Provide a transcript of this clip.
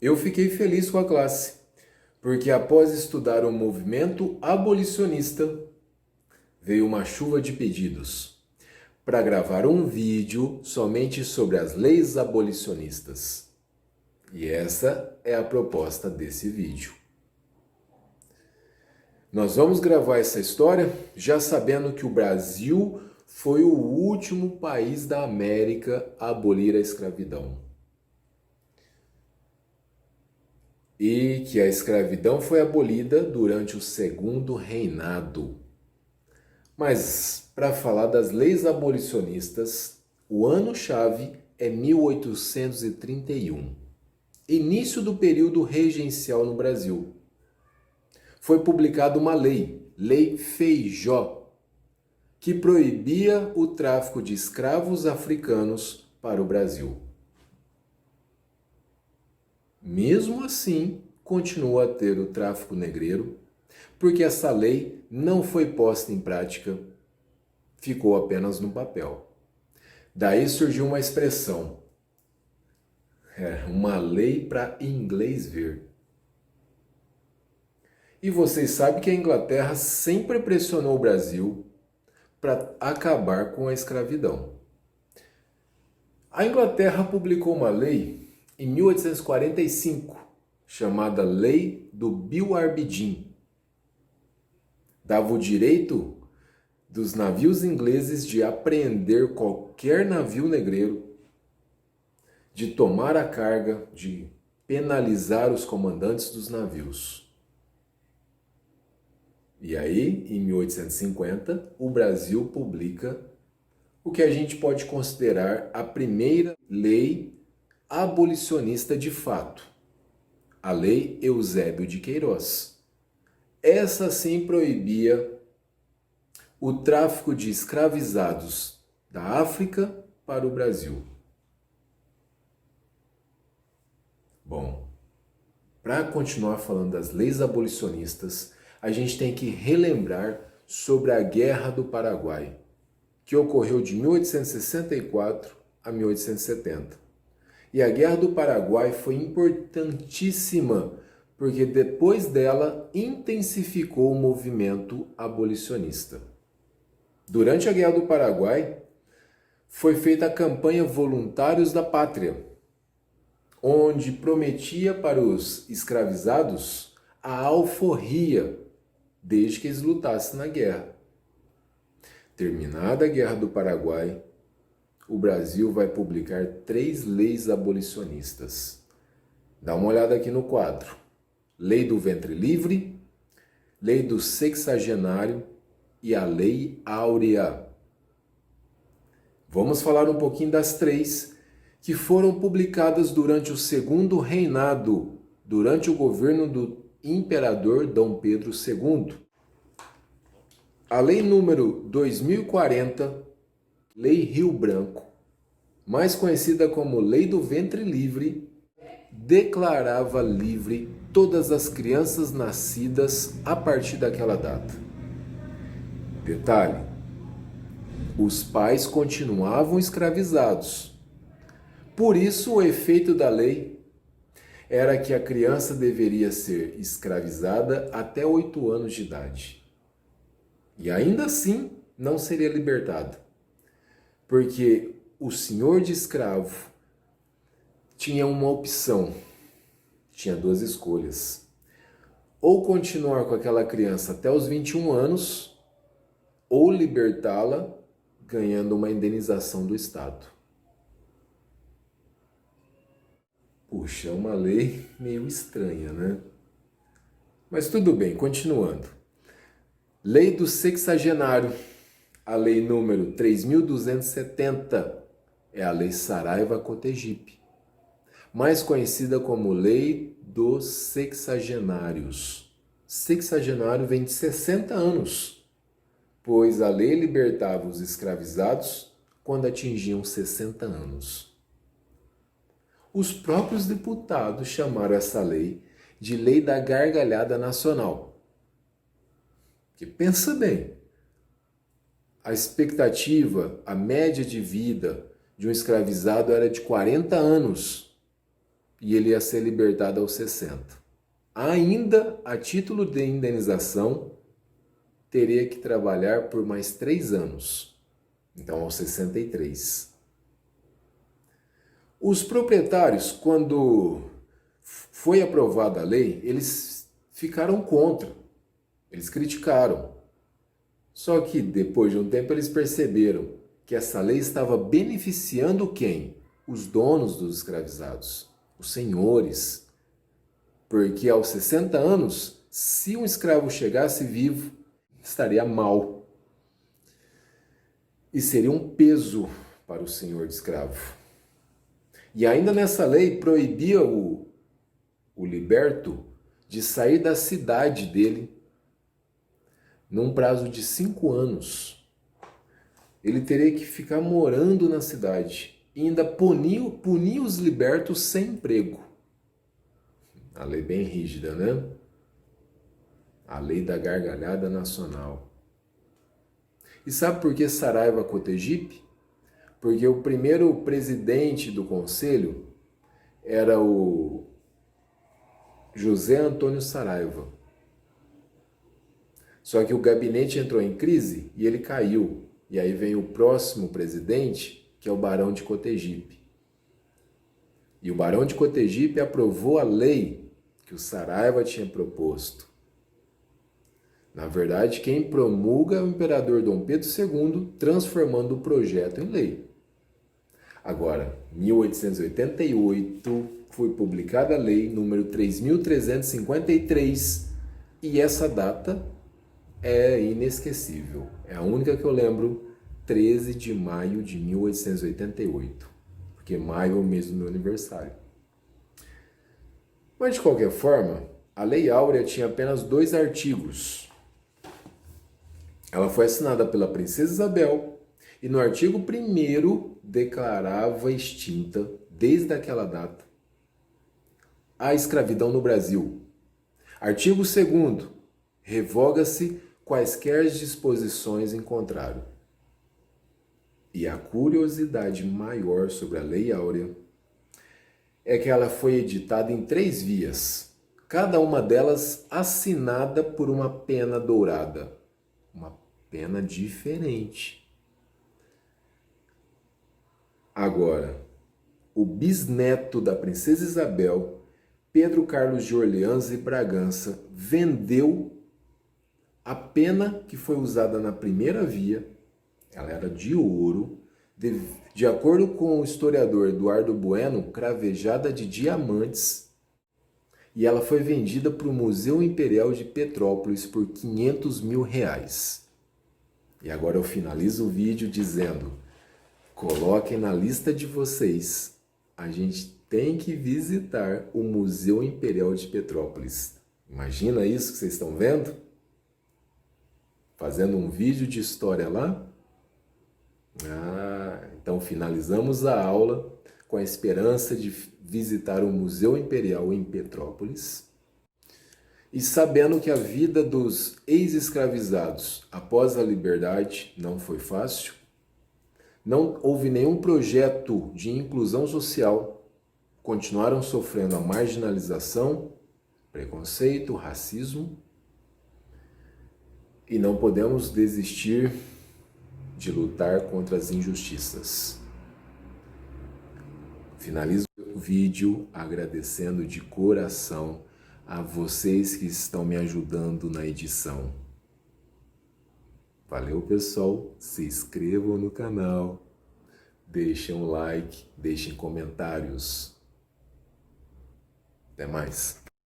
Eu fiquei feliz com a classe, porque após estudar o movimento abolicionista, veio uma chuva de pedidos para gravar um vídeo somente sobre as leis abolicionistas. E essa é a proposta desse vídeo. Nós vamos gravar essa história já sabendo que o Brasil foi o último país da América a abolir a escravidão. E que a escravidão foi abolida durante o Segundo Reinado. Mas, para falar das leis abolicionistas, o ano-chave é 1831, início do período regencial no Brasil. Foi publicada uma lei, Lei Feijó, que proibia o tráfico de escravos africanos para o Brasil. Mesmo assim, continua a ter o tráfico negreiro, porque essa lei não foi posta em prática, ficou apenas no papel. Daí surgiu uma expressão, uma lei para inglês ver. E vocês sabem que a Inglaterra sempre pressionou o Brasil para acabar com a escravidão. A Inglaterra publicou uma lei em 1845, chamada Lei do Bilhar-Bidim. Dava o direito dos navios ingleses de apreender qualquer navio negreiro, de tomar a carga, de penalizar os comandantes dos navios. E aí, em 1850, o Brasil publica o que a gente pode considerar a primeira lei abolicionista de fato, a Lei Eusébio de Queiroz. Essa sim proibia o tráfico de escravizados da África para o Brasil. Bom, para continuar falando das leis abolicionistas, a gente tem que relembrar sobre a Guerra do Paraguai, que ocorreu de 1864 a 1870. E a Guerra do Paraguai foi importantíssima, porque depois dela intensificou o movimento abolicionista. Durante a Guerra do Paraguai, foi feita a campanha Voluntários da Pátria, onde prometia para os escravizados a alforria, desde que eles lutassem na guerra. Terminada a Guerra do Paraguai, o Brasil vai publicar 3 leis abolicionistas. Dá uma olhada aqui no quadro. Lei do Ventre Livre, Lei do Sexagenário e a Lei Áurea. Vamos falar um pouquinho das 3 que foram publicadas durante o Segundo Reinado, durante o governo do imperador Dom Pedro II. A Lei número 2040, Lei Rio Branco, mais conhecida como Lei do Ventre Livre, declarava livre todas as crianças nascidas a partir daquela data. Detalhe: os pais continuavam escravizados. Por isso, o efeito da lei era que a criança deveria ser escravizada até 8 anos de idade. E ainda assim não seria libertada, porque o senhor de escravo tinha uma opção, tinha 2 escolhas. Ou continuar com aquela criança até os 21 anos, ou libertá-la ganhando uma indenização do Estado. Puxa, é uma lei meio estranha, né? Mas tudo bem, continuando. Lei do Sexagenário, a lei número 3.270, é a Lei Saraiva-Cotegipe, mais conhecida como Lei dos Sexagenários. Sexagenário vem de 60 anos, pois a lei libertava os escravizados quando atingiam 60 anos. Os próprios deputados chamaram essa lei de Lei da Gargalhada Nacional. Que pensa bem, a expectativa, a média de vida de um escravizado era de 40 anos. e ele ia ser libertado aos 60. Ainda a título de indenização, teria que trabalhar por mais 3 anos, então aos 63. Os proprietários, quando foi aprovada a lei, eles ficaram contra, eles criticaram. Só que depois de um tempo eles perceberam que essa lei estava beneficiando quem? Os donos dos escravizados, os senhores. Porque aos 60 anos, se um escravo chegasse vivo, estaria mal. E seria um peso para o senhor de escravo. E ainda nessa lei proibia o liberto de sair da cidade dele num prazo de 5 anos. Ele teria que ficar morando na cidade e ainda punir os libertos sem emprego. A lei bem rígida, né? A lei da gargalhada nacional. E sabe por que Saraiva Cotegipe? Porque o primeiro presidente do conselho era o José Antônio Saraiva. Só que o gabinete entrou em crise e ele caiu. E aí vem o próximo presidente, que é o Barão de Cotegipe. E o Barão de Cotegipe aprovou a lei que o Saraiva tinha proposto. Na verdade, quem promulga é o imperador Dom Pedro II, transformando o projeto em lei. Agora, 1888, foi publicada a lei número 3.353 e essa data é inesquecível. É a única que eu lembro, 13 de maio de 1888, porque maio é o mês do meu aniversário. Mas, de qualquer forma, a Lei Áurea tinha apenas 2 artigos. Ela foi assinada pela Princesa Isabel e no artigo 1º declarava extinta, desde aquela data, a escravidão no Brasil. Artigo 2º, revoga-se quaisquer disposições em contrário. E a curiosidade maior sobre a Lei Áurea é que ela foi editada em 3 vias, cada uma delas assinada por uma pena dourada, uma pena diferente. Agora, o bisneto da Princesa Isabel, Pedro Carlos de Orleans e Bragança, vendeu a pena que foi usada na primeira via. Ela era de ouro, de acordo com o historiador Eduardo Bueno, cravejada de diamantes, e ela foi vendida para o Museu Imperial de Petrópolis por R$500 mil. E agora eu finalizo o vídeo dizendo: coloquem na lista de vocês, a gente tem que visitar o Museu Imperial de Petrópolis. Imagina isso que vocês estão vendo? Fazendo um vídeo de história lá? Então finalizamos a aula com a esperança de visitar o Museu Imperial em Petrópolis e sabendo que a vida dos ex-escravizados após a liberdade não foi fácil, não houve nenhum projeto de inclusão social, continuaram sofrendo a marginalização, preconceito, racismo, e não podemos desistir de lutar contra as injustiças. Finalizo o vídeo agradecendo de coração a vocês que estão me ajudando na edição. Valeu, pessoal, se inscrevam no canal, deixem um like, deixem comentários. Até mais.